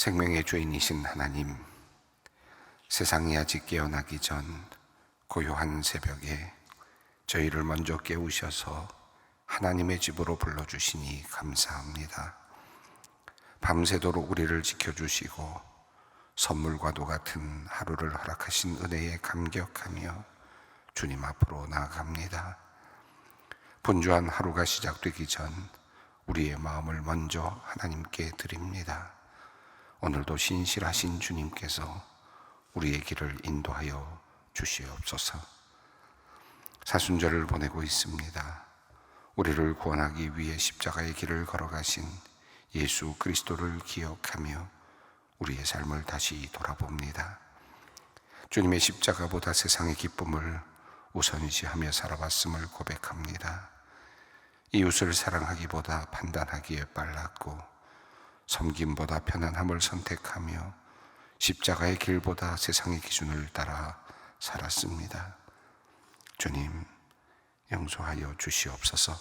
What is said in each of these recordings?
생명의 주인이신 하나님, 세상이 아직 깨어나기 전 고요한 새벽에 저희를 먼저 깨우셔서 하나님의 집으로 불러주시니 감사합니다. 밤새도록 우리를 지켜주시고 선물과도 같은 하루를 허락하신 은혜에 감격하며 주님 앞으로 나아갑니다. 분주한 하루가 시작되기 전 우리의 마음을 먼저 하나님께 드립니다. 오늘도 신실하신 주님께서 우리의 길을 인도하여 주시옵소서. 사순절을 보내고 있습니다. 우리를 구원하기 위해 십자가의 길을 걸어가신 예수 그리스도를 기억하며 우리의 삶을 다시 돌아봅니다. 주님의 십자가보다 세상의 기쁨을 우선시하며 살아왔음을 고백합니다. 이웃을 사랑하기보다 판단하기에 빨랐고 섬김보다 편안함을 선택하며 십자가의 길보다 세상의 기준을 따라 살았습니다. 주님, 용서하여 주시옵소서.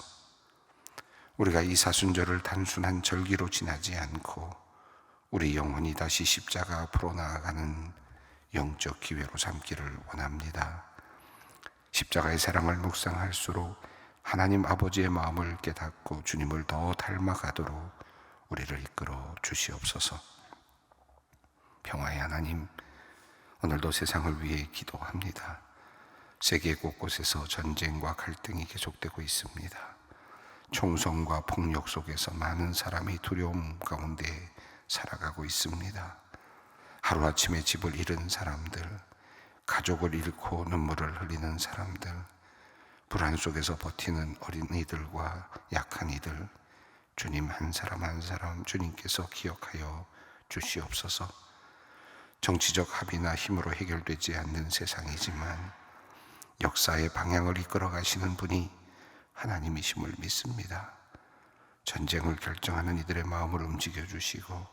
우리가 이 사순절을 단순한 절기로 지나지 않고 우리 영혼이 다시 십자가 앞으로 나아가는 영적 기회로 삼기를 원합니다. 십자가의 사랑을 묵상할수록 하나님 아버지의 마음을 깨닫고 주님을 더 닮아가도록 우리를 이끌어 주시옵소서. 평화의 하나님, 오늘도 세상을 위해 기도합니다. 세계 곳곳에서 전쟁과 갈등이 계속되고 있습니다. 총성과 폭력 속에서 많은 사람이 두려움 가운데 살아가고 있습니다. 하루아침에 집을 잃은 사람들, 가족을 잃고 눈물을 흘리는 사람들, 불안 속에서 버티는 어린이들과 약한 이들, 주님 한 사람 한 사람 주님께서 기억하여 주시옵소서. 정치적 합의나 힘으로 해결되지 않는 세상이지만 역사의 방향을 이끌어 가시는 분이 하나님이심을 믿습니다. 전쟁을 결정하는 이들의 마음을 움직여 주시고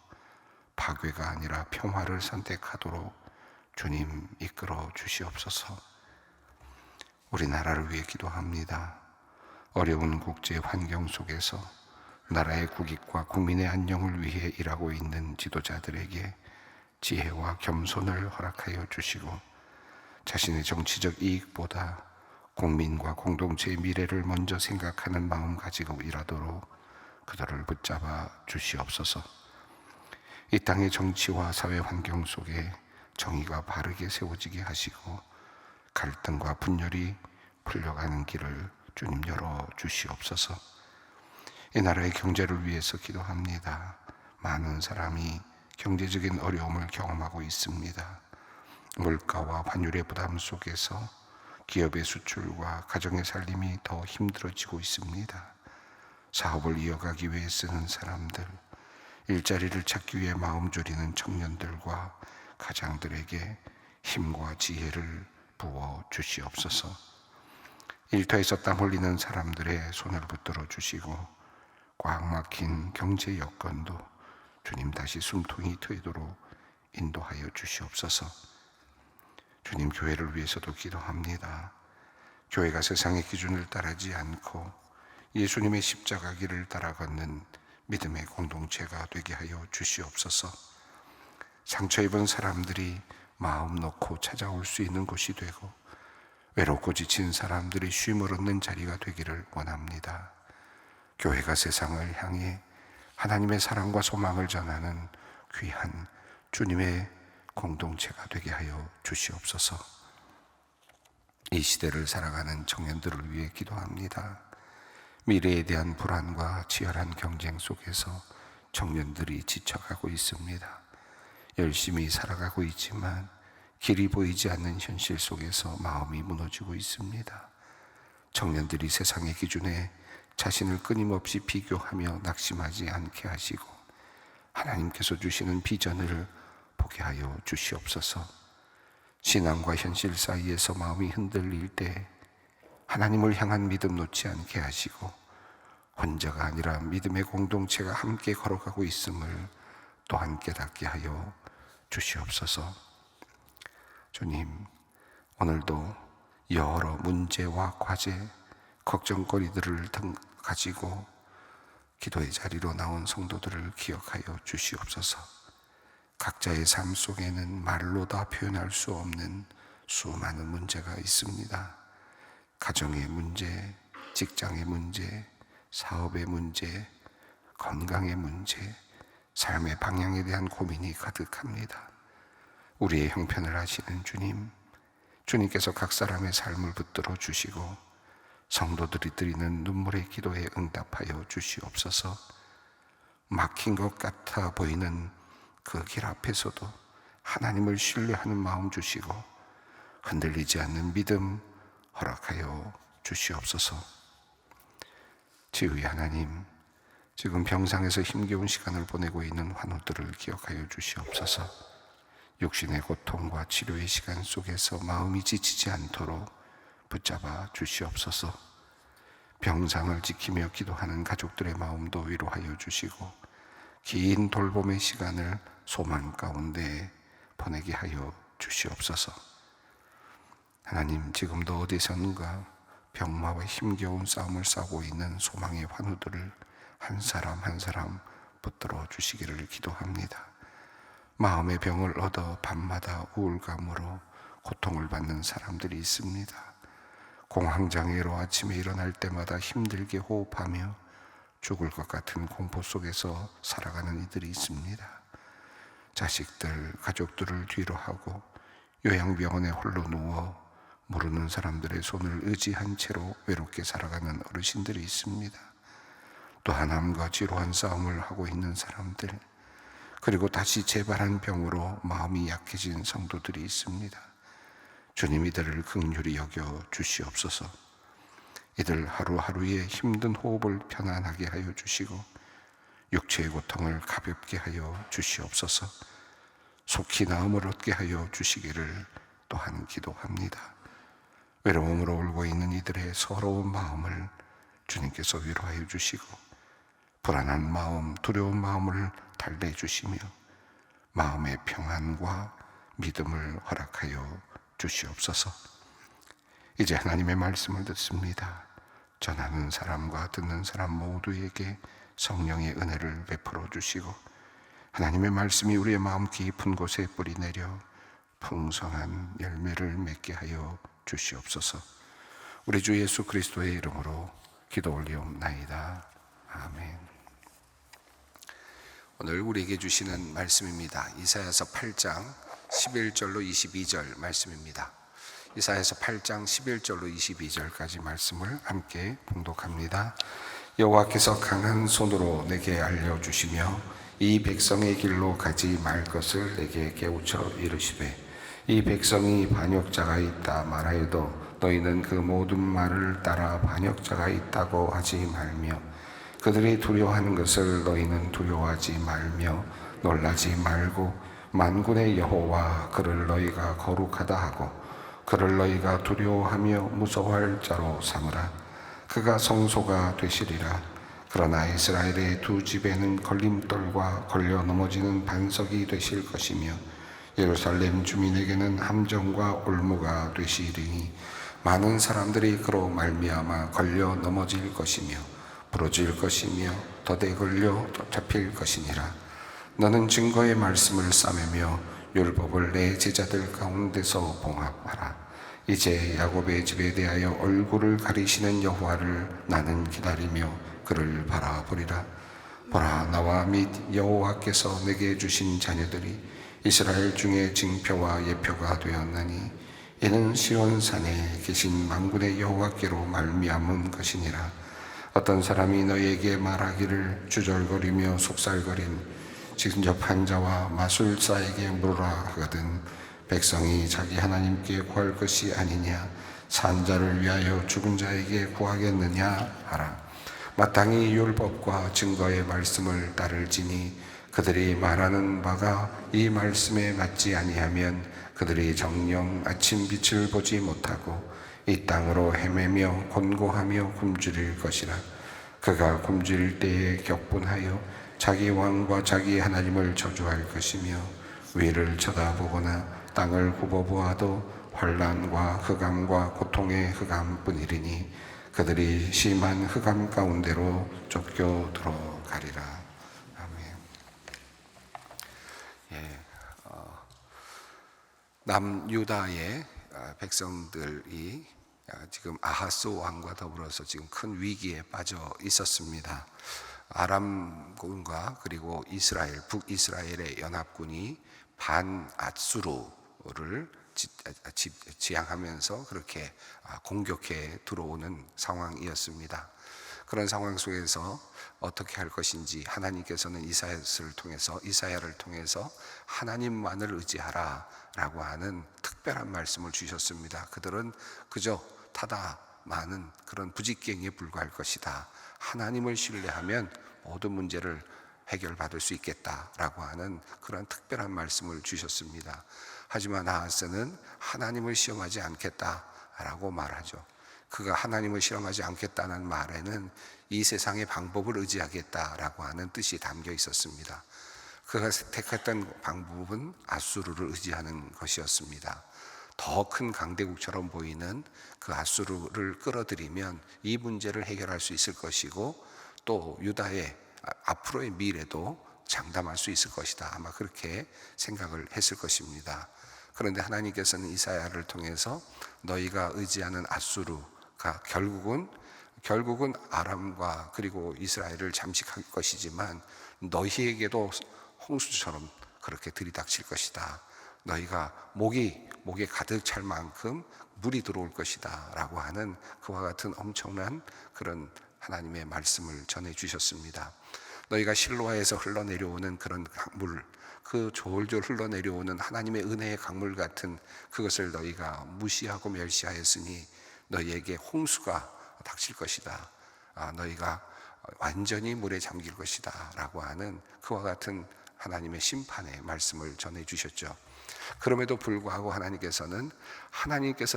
파괴가 아니라 평화를 선택하도록 주님 이끌어 주시옵소서. 우리나라를 위해 기도합니다. 어려운 국제 환경 속에서 나라의 국익과 국민의 안녕을 위해 일하고 있는 지도자들에게 지혜와 겸손을 허락하여 주시고 자신의 정치적 이익보다 국민과 공동체의 미래를 먼저 생각하는 마음 가지고 일하도록 그들을 붙잡아 주시옵소서. 이 땅의 정치와 사회 환경 속에 정의가 바르게 세워지게 하시고 갈등과 분열이 풀려가는 길을 주님 열어 주시옵소서. 이 나라의 경제를 위해서 기도합니다. 많은 사람이 경제적인 어려움을 경험하고 있습니다. 물가와 환율의 부담 속에서 기업의 수출과 가정의 살림이 더 힘들어지고 있습니다. 사업을 이어가기 위해 쓰는 사람들, 일자리를 찾기 위해 마음 졸이는 청년들과 가장들에게 힘과 지혜를 부어 주시옵소서. 일터에서 땀 흘리는 사람들의 손을 붙들어 주시고 꽉 막힌 경제 여건도 주님 다시 숨통이 트이도록 인도하여 주시옵소서. 주님, 교회를 위해서도 기도합니다. 교회가 세상의 기준을 따르지 않고 예수님의 십자가 길을 따라 걷는 믿음의 공동체가 되게 하여 주시옵소서. 상처 입은 사람들이 마음 놓고 찾아올 수 있는 곳이 되고 외롭고 지친 사람들이 쉼을 얻는 자리가 되기를 원합니다. 교회가 세상을 향해 하나님의 사랑과 소망을 전하는 귀한 주님의 공동체가 되게 하여 주시옵소서. 이 시대를 살아가는 청년들을 위해 기도합니다. 미래에 대한 불안과 치열한 경쟁 속에서 청년들이 지쳐가고 있습니다. 열심히 살아가고 있지만 길이 보이지 않는 현실 속에서 마음이 무너지고 있습니다. 청년들이 세상의 기준에 자신을 끊임없이 비교하며 낙심하지 않게 하시고 하나님께서 주시는 비전을 보게 하여 주시옵소서. 신앙과 현실 사이에서 마음이 흔들릴 때 하나님을 향한 믿음 놓지 않게 하시고 혼자가 아니라 믿음의 공동체가 함께 걸어가고 있음을 또한 깨닫게 하여 주시옵소서. 주님, 오늘도 여러 문제와 과제, 걱정거리들을 가지고 기도의 자리로 나온 성도들을 기억하여 주시옵소서. 각자의 삶 속에는 말로 다 표현할 수 없는 수많은 문제가 있습니다. 가정의 문제, 직장의 문제, 사업의 문제, 건강의 문제, 삶의 방향에 대한 고민이 가득합니다. 우리의 형편을 아시는 주님, 주님께서 각 사람의 삶을 붙들어 주시고 성도들이 드리는 눈물의 기도에 응답하여 주시옵소서. 막힌 것 같아 보이는 그 길 앞에서도 하나님을 신뢰하는 마음 주시고 흔들리지 않는 믿음 허락하여 주시옵소서. 지휘 하나님, 지금 병상에서 힘겨운 시간을 보내고 있는 환우들을 기억하여 주시옵소서. 육신의 고통과 치료의 시간 속에서 마음이 지치지 않도록 붙잡아 주시옵소서. 병상을 지키며 기도하는 가족들의 마음도 위로하여 주시고 긴 돌봄의 시간을 소망 가운데 보내게 하여 주시옵소서. 하나님, 지금도 어디선가 병마와 힘겨운 싸움을 싸우고 있는 소망의 환우들을 한 사람 한 사람 붙들어 주시기를 기도합니다. 마음의 병을 얻어 밤마다 우울감으로 고통을 받는 사람들이 있습니다. 공황장애로 아침에 일어날 때마다 힘들게 호흡하며 죽을 것 같은 공포 속에서 살아가는 이들이 있습니다. 자식들, 가족들을 뒤로 하고 요양병원에 홀로 누워 모르는 사람들의 손을 의지한 채로 외롭게 살아가는 어르신들이 있습니다. 또한 암과 지루한 싸움을 하고 있는 사람들, 그리고 다시 재발한 병으로 마음이 약해진 성도들이 있습니다. 주님, 이들을 긍휼히 여겨 주시옵소서. 이들 하루하루의 힘든 호흡을 편안하게 하여 주시고 육체의 고통을 가볍게 하여 주시옵소서. 속히 나음을 얻게 하여 주시기를 또한 기도합니다. 외로움으로 울고 있는 이들의 서러운 마음을 주님께서 위로하여 주시고 불안한 마음, 두려운 마음을 달래주시며 마음의 평안과 믿음을 허락하여 주시옵소서. 이제 하나님의 말씀을 듣습니다. 전하는 사람과 듣는 사람 모두에게 성령의 은혜를 베풀어 주시고 하나님의 말씀이 우리의 마음 깊은 곳에 뿌리 내려 풍성한 열매를 맺게 하여 주시옵소서. 우리 주 예수 그리스도의 이름으로 기도 올리옵나이다. 아멘. 오늘 우리에게 주시는 말씀입니다. 이사야서 8장 11절로 22절 말씀입니다. 이사야서 8장 11절로 22절까지 말씀을 함께 봉독합니다. 여호와께서 강한 손으로 내게 알려주시며 이 백성의 길로 가지 말 것을 내게 깨우쳐 이르시되 이 백성이 반역자가 있다 말하여도 너희는 그 모든 말을 따라 반역자가 있다고 하지 말며 그들이 두려워하는 것을 너희는 두려워하지 말며 놀라지 말고 만군의 여호와 그를 너희가 거룩하다 하고 그를 너희가 두려워하며 무서워할 자로 삼으라. 그가 성소가 되시리라. 그러나 이스라엘의 두 집에는 걸림돌과 걸려 넘어지는 반석이 되실 것이며 예루살렘 주민에게는 함정과 올무가 되시리니 많은 사람들이 그로 말미암아 걸려 넘어질 것이며 부러질 것이며 덫에 걸려 잡힐 것이니라. 너는 증거의 말씀을 싸매며 율법을 내 제자들 가운데서 봉합하라. 이제 야곱의 집에 대하여 얼굴을 가리시는 여호와를 나는 기다리며 그를 바라보리라. 보라, 나와 및 여호와께서 내게 주신 자녀들이 이스라엘 중에 징표와 예표가 되었나니 이는 시온산에 계신 만군의 여호와께로 말미암은 것이니라. 어떤 사람이 너희에게 말하기를 주절거리며 속살거린 직접한 자와 마술사에게 물으라 하거든 백성이 자기 하나님께 구할 것이 아니냐 산 자를 위하여 죽은 자에게 구하겠느냐 하라. 마땅히 율법과 증거의 말씀을 따를지니 그들이 말하는 바가 이 말씀에 맞지 아니하면 그들이 정녕 아침 빛을 보지 못하고 이 땅으로 헤매며 곤고하며 굶주릴 것이라. 그가 굶주릴 때에 격분하여 자기 왕과 자기 하나님을 저주할 것이며 위를 쳐다보거나 땅을 굽어보아도 환난과 흑암과 고통의 흑암뿐이리니 그들이 심한 흑암 가운데로 쫓겨 들어가리라. 아멘. 남유다의 백성들이 지금 아하스 왕과 더불어서 지금 큰 위기에 빠져 있었습니다. 아람군과 그리고 이스라엘, 북이스라엘의 연합군이 반아수르를 지향하면서 그렇게 공격해 들어오는 상황이었습니다. 그런 상황 속에서 어떻게 할 것인지 하나님께서는 이사야를 통해서 하나님만을 의지하라 라고 하는 특별한 말씀을 주셨습니다. 그들은 그저 타다 많은 그런 부직갱이에 불과할 것이다. 하나님을 신뢰하면 모든 문제를 해결받을 수 있겠다라고 하는 그런 특별한 말씀을 주셨습니다. 하지만 아하스는 하나님을 시험하지 않겠다라고 말하죠. 그가 하나님을 실험하지 않겠다는 말에는 이 세상의 방법을 의지하겠다라고 하는 뜻이 담겨 있었습니다. 그가 택했던 방법은 아수르를 의지하는 것이었습니다. 더 큰 강대국처럼 보이는 그 아수르를 끌어들이면 이 문제를 해결할 수 있을 것이고 또 유다의 앞으로의 미래도 장담할 수 있을 것이다. 아마 그렇게 생각을 했을 것입니다. 그런데 하나님께서는 이사야를 통해서 너희가 의지하는 아수르가 결국은 아람과 그리고 이스라엘을 잠식할 것이지만 너희에게도 홍수처럼 그렇게 들이닥칠 것이다. 너희가 목에 가득 찰 만큼 물이 들어올 것이다 라고 하는 그와 같은 엄청난 그런 하나님의 말씀을 전해 주셨습니다. 너희가 실로아에서 흘러내려오는 그런 강물, 그 졸졸 흘러내려오는 하나님의 은혜의 강물 같은 그것을 너희가 무시하고 멸시하였으니 너희에게 홍수가 닥칠 것이다. 너희가 완전히 물에 잠길 것이다 라고 하는 그와 같은 하나님의 심판의 말씀을 전해 주셨죠. 그럼에도 불구하고 하나님께서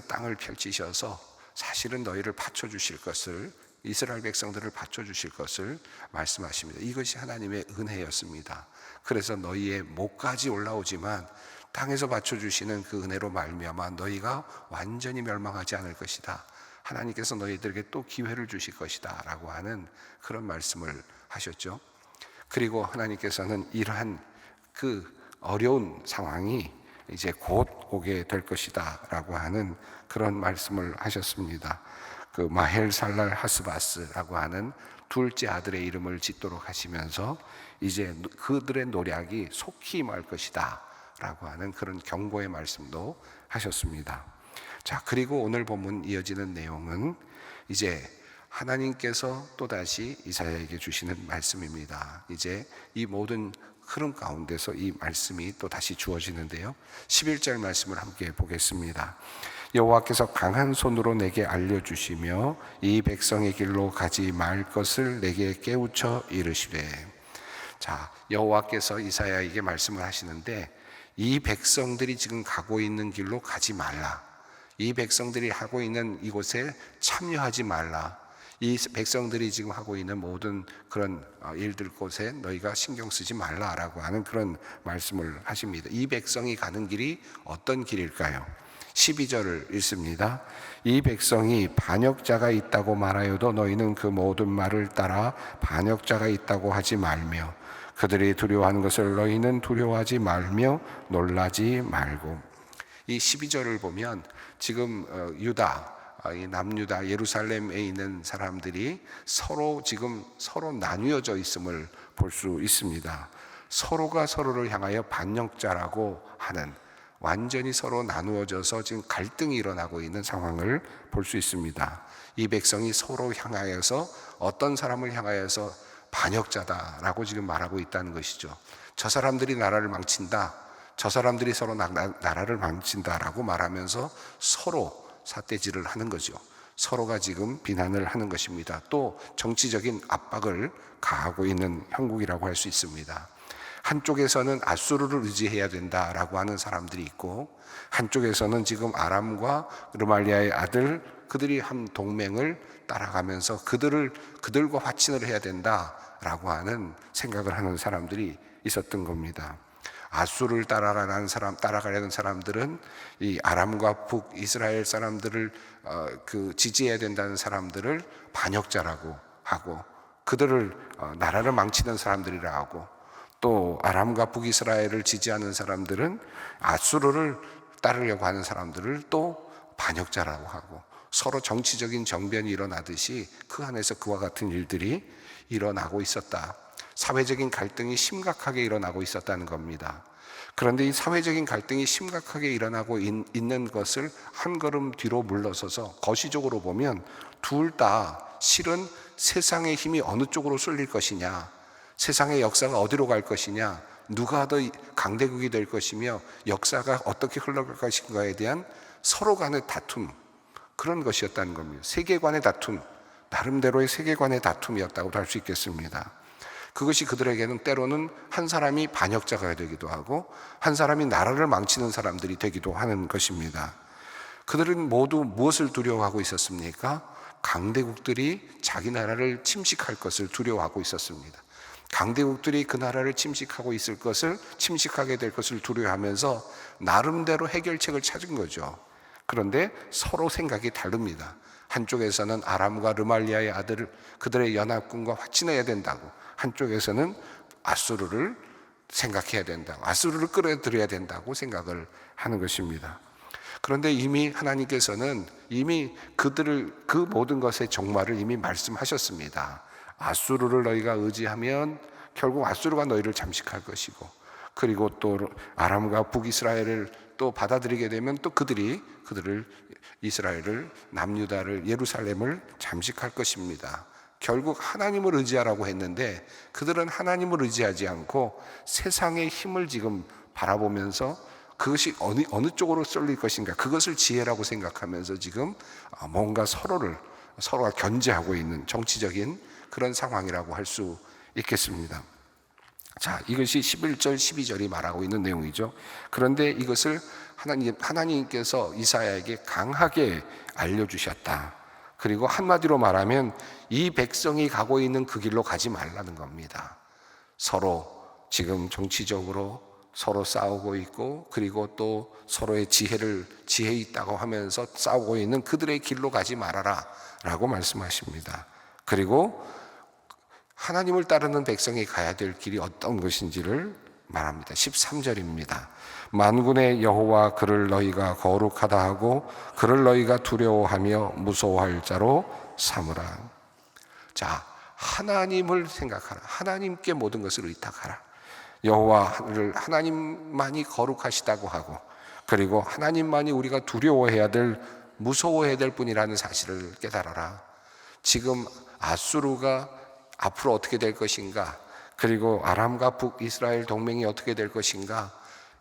땅을 펼치셔서 사실은 너희를 받쳐주실 것을, 이스라엘 백성들을 받쳐주실 것을 말씀하십니다. 이것이 하나님의 은혜였습니다. 그래서 너희의 목까지 올라오지만 땅에서 받쳐주시는 그 은혜로 말미암아 너희가 완전히 멸망하지 않을 것이다. 하나님께서 너희들에게 또 기회를 주실 것이다 라고 하는 그런 말씀을 하셨죠. 그리고 하나님께서는 이러한 그 어려운 상황이 이제 곧 오게 될 것이다 라고 하는 그런 말씀을 하셨습니다. 그 마헬살랄 하스바스라고 하는 둘째 아들의 이름을 짓도록 하시면서 이제 그들의 노략이 속히 임할 것이다 라고 하는 그런 경고의 말씀도 하셨습니다. 자, 그리고 오늘 본문 이어지는 내용은 이제 하나님께서 또다시 이사야에게 주시는 말씀입니다. 이제 이 모든 흐름 가운데서 이 말씀이 또 다시 주어지는데요. 11절 말씀을 함께 보겠습니다. 여호와께서 강한 손으로 내게 알려주시며 이 백성의 길로 가지 말 것을 내게 깨우쳐 이르시되. 자, 여호와께서 이사야에게 말씀을 하시는데 이 백성들이 지금 가고 있는 길로 가지 말라. 이 백성들이 하고 있는 이곳에 참여하지 말라. 이 백성들이 지금 하고 있는 모든 그런 일들 곳에 너희가 신경 쓰지 말라라고 하는 그런 말씀을 하십니다. 이 백성이 가는 길이 어떤 길일까요? 12절을 읽습니다. 이 백성이 반역자가 있다고 말하여도 너희는 그 모든 말을 따라 반역자가 있다고 하지 말며 그들이 두려워하는 것을 너희는 두려워하지 말며 놀라지 말고. 이 12절을 보면 지금 남유다 예루살렘에 있는 사람들이 서로 나뉘어져 있음을 볼 수 있습니다. 서로가 서로를 향하여 반역자라고 하는, 완전히 서로 나누어져서 지금 갈등이 일어나고 있는 상황을 볼 수 있습니다. 이 백성이 서로 향하여서 어떤 사람을 향하여서 반역자다라고 지금 말하고 있다는 것이죠. 저 사람들이 나라를 망친다, 저 사람들이 서로 나라를 망친다라고 말하면서 서로 삿대질을 하는 거죠. 서로가 지금 비난을 하는 것입니다. 또 정치적인 압박을 가하고 있는 형국이라고 할 수 있습니다. 한쪽에서는 아수르를 의지해야 된다라고 하는 사람들이 있고, 한쪽에서는 지금 아람과 르말리아의 아들, 그들이 한 동맹을 따라가면서 그들과 화친을 해야 된다라고 하는 생각을 하는 사람들이 있었던 겁니다. 아수르를 따라가려는 사람들은 이 아람과 북이스라엘 사람들을 지지해야 된다는 사람들을 반역자라고 하고, 그들을 나라를 망치는 사람들이라 하고, 또 아람과 북이스라엘을 지지하는 사람들은 아수르를 따르려고 하는 사람들을 또 반역자라고 하고, 서로 정치적인 정변이 일어나듯이 그 안에서 그와 같은 일들이 일어나고 있었다. 사회적인 갈등이 심각하게 일어나고 있었다는 겁니다. 그런데 이 사회적인 갈등이 심각하게 일어나고 있는 것을 한 걸음 뒤로 물러서서 거시적으로 보면 둘 다 실은 세상의 힘이 어느 쪽으로 쏠릴 것이냐, 세상의 역사가 어디로 갈 것이냐, 누가 더 강대국이 될 것이며 역사가 어떻게 흘러갈 것인가에 대한 서로 간의 다툼, 그런 것이었다는 겁니다. 세계관의 다툼, 나름대로의 세계관의 다툼이었다고 할 수 있겠습니다. 그것이 그들에게는 때로는 한 사람이 반역자가 되기도 하고 한 사람이 나라를 망치는 사람들이 되기도 하는 것입니다. 그들은 모두 무엇을 두려워하고 있었습니까? 강대국들이 자기 나라를 침식할 것을 두려워하고 있었습니다. 강대국들이 그 나라를 침식하고 있을 것을, 침식하게 될 것을 두려워하면서 나름대로 해결책을 찾은 거죠. 그런데 서로 생각이 다릅니다. 한쪽에서는 아람과 르말리아의 아들을, 그들의 연합군과 화친해야 된다고, 한쪽에서는 아수르를 생각해야 된다고, 아수르를 끌어들여야 된다고 생각을 하는 것입니다. 그런데 이미 하나님께서는 이미 그들을, 그 모든 것의 종말을 이미 말씀하셨습니다. 아수르를 너희가 의지하면 결국 아수르가 너희를 잠식할 것이고, 그리고 또 아람과 북이스라엘을 또 받아들이게 되면 또 그들을, 이스라엘을, 남유다를, 예루살렘을 잠식할 것입니다. 결국 하나님을 의지하라고 했는데 그들은 하나님을 의지하지 않고 세상의 힘을 지금 바라보면서 그것이 어느 쪽으로 쏠릴 것인가, 그것을 지혜라고 생각하면서 지금 뭔가 서로가 견제하고 있는 정치적인 그런 상황이라고 할 수 있겠습니다. 자, 이것이 11절 12절이 말하고 있는 내용이죠. 그런데 이것을 하나님께서 이사야에게 강하게 알려주셨다. 그리고 한마디로 말하면 이 백성이 가고 있는 그 길로 가지 말라는 겁니다. 서로 지금 정치적으로 서로 싸우고 있고, 그리고 또 서로의 지혜 있다고 하면서 싸우고 있는 그들의 길로 가지 말아라 라고 말씀하십니다. 그리고 하나님을 따르는 백성이 가야 될 길이 어떤 것인지를 말합니다. 13절입니다. 만군의 여호와 그를 너희가 거룩하다 하고 그를 너희가 두려워하며 무서워할 자로 삼으라. 자, 하나님을 생각하라. 하나님께 모든 것을 의탁하라. 여호와를 하나님만이 거룩하시다고 하고, 그리고 하나님만이 우리가 두려워해야 될, 무서워해야 될 분이라는 사실을 깨달아라. 지금 아수르가 앞으로 어떻게 될 것인가, 그리고 아람과 북이스라엘 동맹이 어떻게 될 것인가,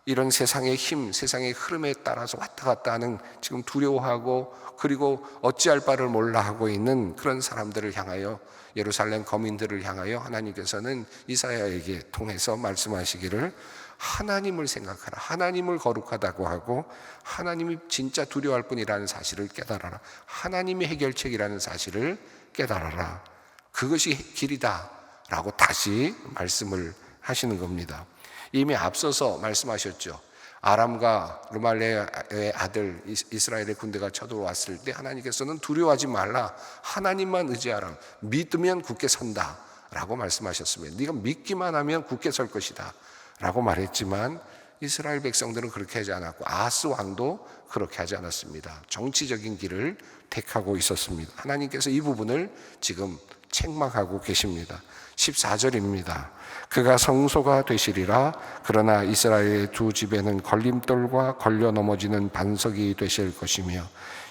이런 세상의 힘, 세상의 흐름에 따라서 왔다 갔다 하는, 지금 두려워하고 그리고 어찌할 바를 몰라 하고 있는 그런 사람들을 향하여, 예루살렘 거민들을 향하여 하나님께서는 이사야에게 통해서 말씀하시기를 하나님을 생각하라, 하나님을 거룩하다고 하고 하나님이 진짜 두려워할 분이라는 사실을 깨달아라, 하나님이 해결책이라는 사실을 깨달아라, 그것이 길이다 라고 다시 말씀을 하시는 겁니다. 이미 앞서서 말씀하셨죠. 아람과 르말리아의 아들 이스라엘의 군대가 쳐들어왔을 때 하나님께서는 두려워하지 말라, 하나님만 의지하라, 믿으면 굳게 선다 라고 말씀하셨습니다. 네가 믿기만 하면 굳게 설 것이다 라고 말했지만 이스라엘 백성들은 그렇게 하지 않았고 아하스 왕도 그렇게 하지 않았습니다. 정치적인 길을 택하고 있었습니다. 하나님께서 이 부분을 지금 책망하고 계십니다. 14절입니다. 그가 성소가 되시리라. 그러나 이스라엘의 두 집에는 걸림돌과 걸려 넘어지는 반석이 되실 것이며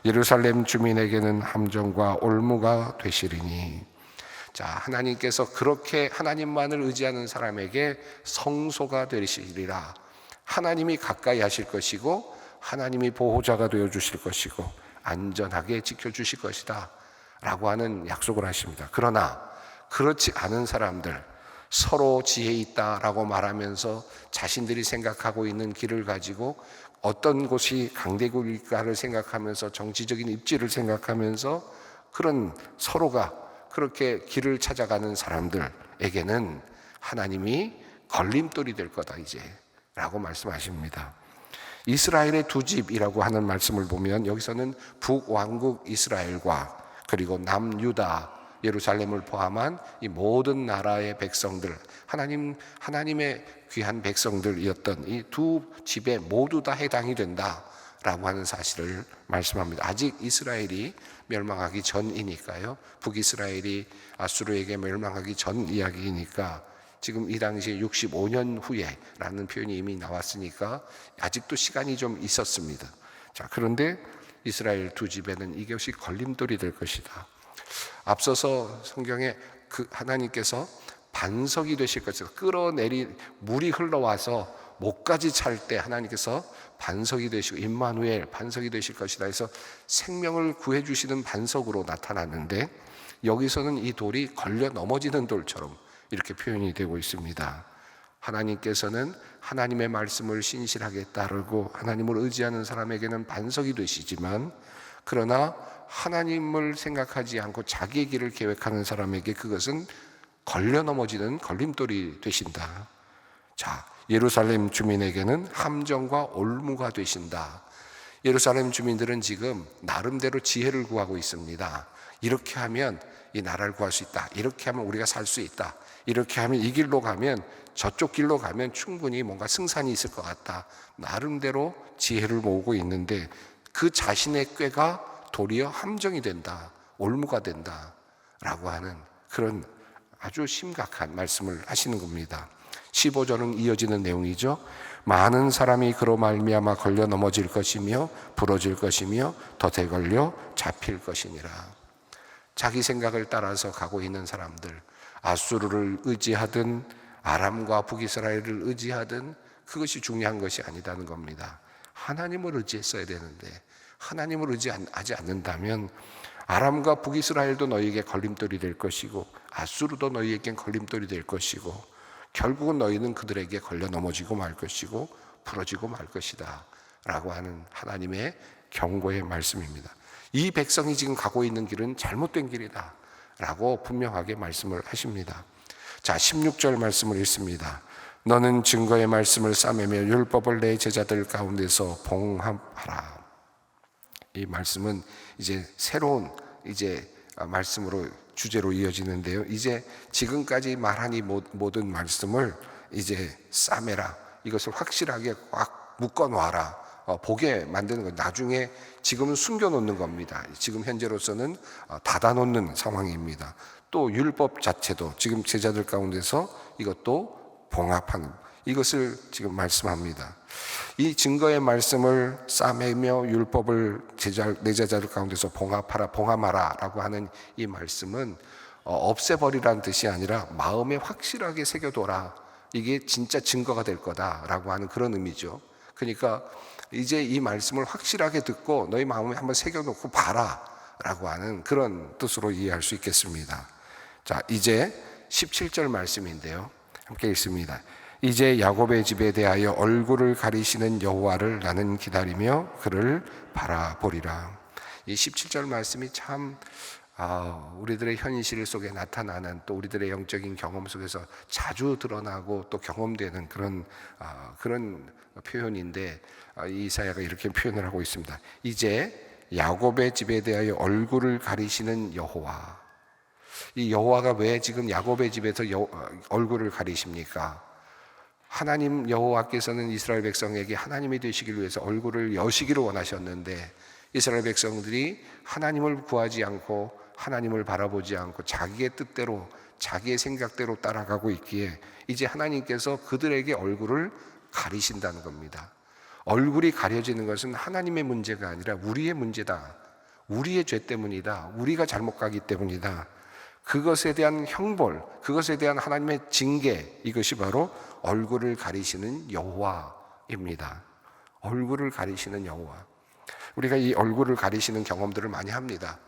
예루살렘 주민에게는 함정과 올무가 되시리니. 자, 하나님께서 그렇게 하나님만을 의지하는 사람에게 성소가 되시리라. 하나님이 가까이 하실 것이고 하나님이 보호자가 되어 주실 것이고 안전하게 지켜주실 것이다 라고 하는 약속을 하십니다. 그러나 그렇지 않은 사람들, 서로 지혜 있다라고 말하면서 자신들이 생각하고 있는 길을 가지고 어떤 곳이 강대국일까를 생각하면서 정치적인 입지를 생각하면서 그런 서로가 그렇게 길을 찾아가는 사람들에게는 하나님이 걸림돌이 될 거다 이제 라고 말씀하십니다. 이스라엘의 두 집이라고 하는 말씀을 보면 여기서는 북왕국 이스라엘과 그리고 남유다 예루살렘을 포함한 이 모든 나라의 백성들, 하나님의 귀한 백성들이었던 이 두 집에 모두 다 해당이 된다라고 하는 사실을 말씀합니다. 아직 이스라엘이 멸망하기 전이니까요. 북이스라엘이 아수르에게 멸망하기 전 이야기이니까 지금 이 당시에 65년 후에라는 표현이 이미 나왔으니까 아직도 시간이 좀 있었습니다. 자, 그런데 이스라엘 두 집에는 이것이 걸림돌이 될 것이다. 앞서서 성경에 하나님께서 반석이 되실 것이다. 물이 흘러와서 목까지 찰 때 하나님께서 반석이 되시고 임마누엘 반석이 되실 것이다 해서 생명을 구해주시는 반석으로 나타났는데, 여기서는 이 돌이 걸려 넘어지는 돌처럼 이렇게 표현이 되고 있습니다. 하나님께서는 하나님의 말씀을 신실하게 따르고 하나님을 의지하는 사람에게는 반석이 되시지만, 그러나 하나님을 생각하지 않고 자기의 길을 계획하는 사람에게 그것은 걸려 넘어지는 걸림돌이 되신다. 자, 예루살렘 주민에게는 함정과 올무가 되신다. 예루살렘 주민들은 지금 나름대로 지혜를 구하고 있습니다. 이렇게 하면 이 나라를 구할 수 있다. 이렇게 하면 우리가 살 수 있다. 이렇게 하면 이 길로 가면, 저쪽 길로 가면 충분히 뭔가 승산이 있을 것 같다. 나름대로 지혜를 모으고 있는데 그 자신의 꾀가 도리어 함정이 된다, 올무가 된다 라고 하는 그런 아주 심각한 말씀을 하시는 겁니다. 15절은 이어지는 내용이죠. 많은 사람이 그로 말미암아 걸려 넘어질 것이며 부러질 것이며 덫에 걸려 잡힐 것이니라. 자기 생각을 따라서 가고 있는 사람들, 아수르를 의지하든 아람과 북이스라엘을 의지하든 그것이 중요한 것이 아니다는 겁니다. 하나님을 의지했어야 되는데 하나님을 의지하지 않는다면 아람과 북이스라엘도 너희에게 걸림돌이 될 것이고 아수르도 너희에겐 걸림돌이 될 것이고 결국은 너희는 그들에게 걸려 넘어지고 말 것이고 부러지고 말 것이다 라고 하는 하나님의 경고의 말씀입니다. 이 백성이 지금 가고 있는 길은 잘못된 길이다 라고 분명하게 말씀을 하십니다. 자, 16절 말씀을 읽습니다. 너는 증거의 말씀을 싸매며 율법을 내 제자들 가운데서 봉합하라. 이 말씀은 이제 새로운 말씀으로 주제로 이어지는데요. 이제 지금까지 말한 이 모든 말씀을 이제 싸매라. 이것을 확실하게 꽉 묶어 놔라. 보게 만드는 것. 나중에 지금은 숨겨놓는 겁니다. 지금 현재로서는 닫아놓는 상황입니다. 또 율법 자체도 지금 제자들 가운데서 이것도 봉합하는, 이것을 지금 말씀합니다. 이 증거의 말씀을 싸매며 율법을 내 제자들 가운데서 봉함하라 라고 하는 이 말씀은 없애버리라는 뜻이 아니라 마음에 확실하게 새겨둬라. 이게 진짜 증거가 될 거다라고 하는 그런 의미죠. 그러니까 이제 이 말씀을 확실하게 듣고 너희 마음에 한번 새겨놓고 봐라 라고 하는 그런 뜻으로 이해할 수 있겠습니다. 자, 이제 17절 말씀인데요, 함께 읽습니다. 이제 야곱의 집에 대하여 얼굴을 가리시는 여호와를 나는 기다리며 그를 바라보리라. 이 17절 말씀이 참 우리들의 현실 속에 나타나는, 또 우리들의 영적인 경험 속에서 자주 드러나고 또 경험되는 그런 표현인데, 이사야가 이렇게 표현을 하고 있습니다. 이제 야곱의 집에 대하여 얼굴을 가리시는 여호와. 이 여호와가 왜 지금 야곱의 집에서 얼굴을 가리십니까? 하나님 여호와께서는 이스라엘 백성에게 하나님이 되시기를 위해서 얼굴을 여시기를 원하셨는데, 이스라엘 백성들이 하나님을 구하지 않고 하나님을 바라보지 않고 자기의 뜻대로 자기의 생각대로 따라가고 있기에 이제 하나님께서 그들에게 얼굴을 가리신다는 겁니다. 얼굴이 가려지는 것은 하나님의 문제가 아니라 우리의 문제다. 우리의 죄 때문이다. 우리가 잘못 가기 때문이다. 그것에 대한 형벌, 그것에 대한 하나님의 징계, 이것이 바로 얼굴을 가리시는 여호와입니다. 얼굴을 가리시는 여호와. 우리가 이 얼굴을 가리시는 경험들을 많이 합니다.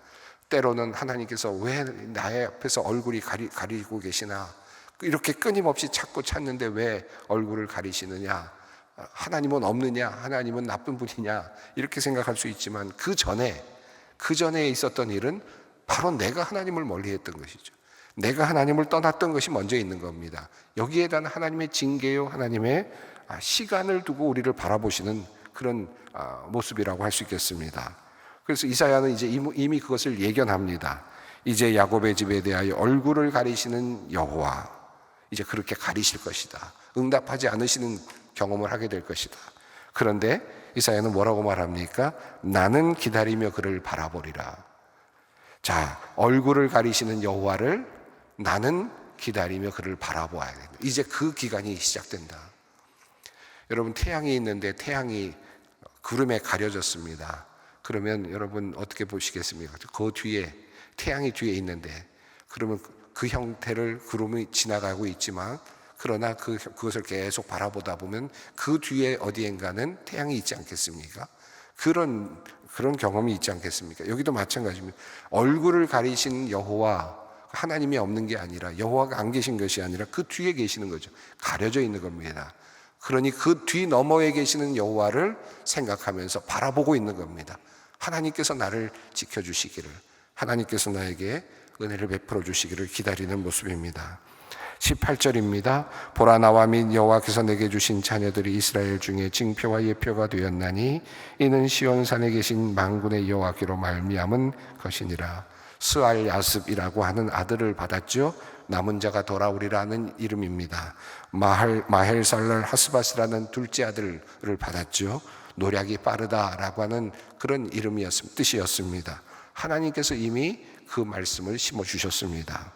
때로는 하나님께서 왜 나의 앞에서 얼굴이 가리고 계시나, 이렇게 끊임없이 찾는데 왜 얼굴을 가리시느냐, 하나님은 없느냐, 하나님은 나쁜 분이냐, 이렇게 생각할 수 있지만 그 전에 있었던 일은 바로 내가 하나님을 멀리했던 것이죠. 내가 하나님을 떠났던 것이 먼저 있는 겁니다. 여기에 대한 하나님의 징계요, 하나님의 시간을 두고 우리를 바라보시는 그런 모습이라고 할 수 있겠습니다. 그래서 이사야는 이제 이미 그것을 예견합니다. 이제 야곱의 집에 대하여 얼굴을 가리시는 여호와, 이제 그렇게 가리실 것이다. 응답하지 않으시는 경험을 하게 될 것이다. 그런데 이사야는 뭐라고 말합니까? 나는 기다리며 그를 바라보리라. 자, 얼굴을 가리시는 여호와를 나는 기다리며 그를 바라보아야 됩니다. 이제 그 기간이 시작된다. 여러분, 태양이 있는데 태양이 구름에 가려졌습니다. 그러면 여러분 어떻게 보시겠습니까? 그 뒤에, 태양이 뒤에 있는데, 그러면 그 형태를 구름이 지나가고 있지만, 그러나 그것을 계속 바라보다 보면 그 뒤에 어디엔가는 태양이 있지 않겠습니까? 그런 경험이 있지 않겠습니까? 여기도 마찬가지입니다. 얼굴을 가리신 여호와, 하나님이 없는 게 아니라, 여호와가 안 계신 것이 아니라 그 뒤에 계시는 거죠. 가려져 있는 겁니다. 그러니 그 뒤 너머에 계시는 여호와를 생각하면서 바라보고 있는 겁니다. 하나님께서 나를 지켜주시기를, 하나님께서 나에게 은혜를 베풀어 주시기를 기다리는 모습입니다. 18절입니다. 보라, 나와 및 여호와께서 내게 주신 자녀들이 이스라엘 중에 징표와 예표가 되었나니 이는 시온산에 계신 만군의 여호와께로 말미암은 것이니라. 스알 야습이라고 하는 아들을 받았죠. 남은 자가 돌아오리라는 이름입니다. 마헬살랄 하스바스라는 둘째 아들을 받았죠. 노략이 빠르다라고 하는 그런 뜻이었습니다. 하나님께서 이미 그 말씀을 심어주셨습니다.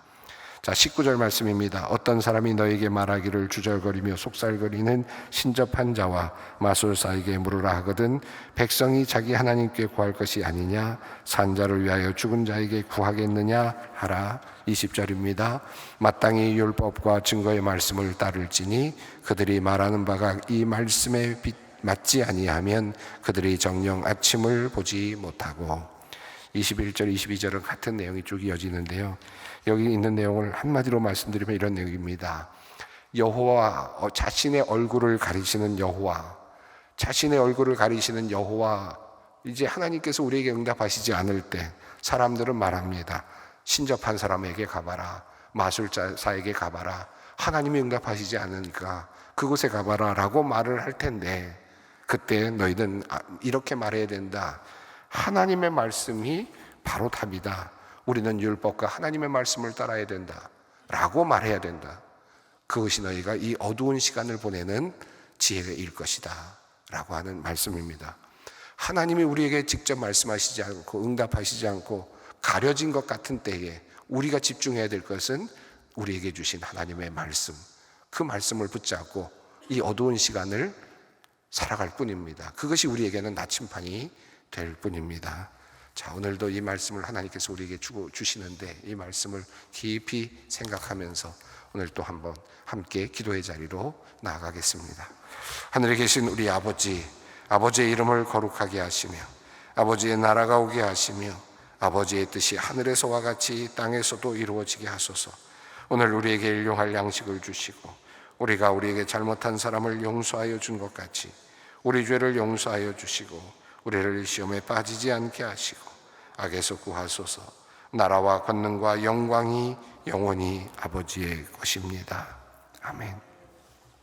자, 19절 말씀입니다. 어떤 사람이 너에게 말하기를 주절거리며 속살거리는 신접한 자와 마술사에게 물으라 하거든 백성이 자기 하나님께 구할 것이 아니냐, 산자를 위하여 죽은 자에게 구하겠느냐 하라. 20절입니다. 마땅히 율법과 증거의 말씀을 따를지니 그들이 말하는 바가 이 말씀에 맞지 아니하면 그들이 정녕 아침을 보지 못하고. 21절, 22절은 같은 내용이 쭉 이어지는데요. 여기 있는 내용을 한마디로 말씀드리면 이런 내용입니다. 여호와, 자신의 얼굴을 가리시는 여호와, 자신의 얼굴을 가리시는 여호와, 이제 하나님께서 우리에게 응답하시지 않을 때 사람들은 말합니다. 신접한 사람에게 가봐라, 마술사에게 가봐라, 하나님이 응답하시지 않으니까 그곳에 가봐라 라고 말을 할 텐데, 그때 너희는 이렇게 말해야 된다. 하나님의 말씀이 바로 답이다. 우리는 율법과 하나님의 말씀을 따라야 된다 라고 말해야 된다. 그것이 너희가 이 어두운 시간을 보내는 지혜일 것이다 라고 하는 말씀입니다. 하나님이 우리에게 직접 말씀하시지 않고 응답하시지 않고 가려진 것 같은 때에 우리가 집중해야 될 것은 우리에게 주신 하나님의 말씀, 그 말씀을 붙잡고 이 어두운 시간을 살아갈 뿐입니다. 그것이 우리에게는 나침반이 될 뿐입니다. 자, 오늘도 이 말씀을 하나님께서 우리에게 주시는데 이 말씀을 깊이 생각하면서 오늘 또 한번 함께 기도의 자리로 나아가겠습니다. 하늘에 계신 우리 아버지, 아버지의 이름을 거룩하게 하시며 아버지의 나라가 오게 하시며 아버지의 뜻이 하늘에서와 같이 땅에서도 이루어지게 하소서. 오늘 우리에게 일용할 양식을 주시고 우리가 우리에게 잘못한 사람을 용서하여 준 것 같이 우리 죄를 용서하여 주시고 우리를 시험에 빠지지 않게 하시고 악에서 구하소서. 나라와 권능과 영광이 영원히 아버지의 것입니다. 아멘.